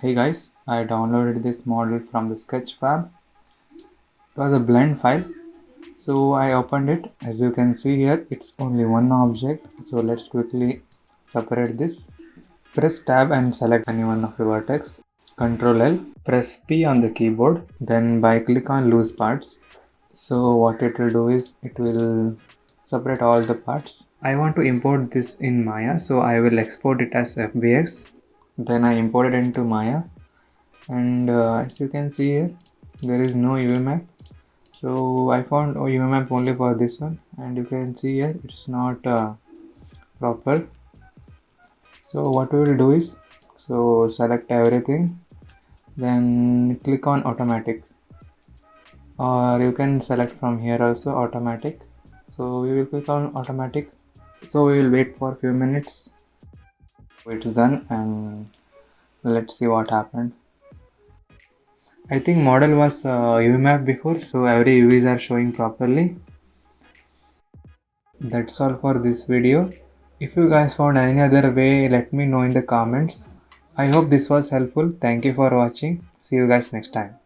Hey guys, I downloaded this model from the Sketchfab. It was a blend file, so I opened it. As you can see here, it's only one object. So let's quickly separate this. Press tab and select any one of the vertex. Ctrl L. Press P on the keyboard. Then by click on loose parts. So what it will do is it will separate all the parts. I want to import this in Maya, so I will export it as FBX. Then I import it into Maya. And as you can see here, there is no UV map, so I found a UV map only for this one, and you can see here it's not proper. So what we will do is, so select everything, then click on automatic, or you can select from here also automatic. So we will click on automatic. So we will wait for a few minutes. It's done, and let's see what happened. I think model was UV map before, so every UVs are showing properly. That's all for this video. If you guys found any other way, let me know in the comments. I hope this was helpful. Thank you for watching. See you guys next time.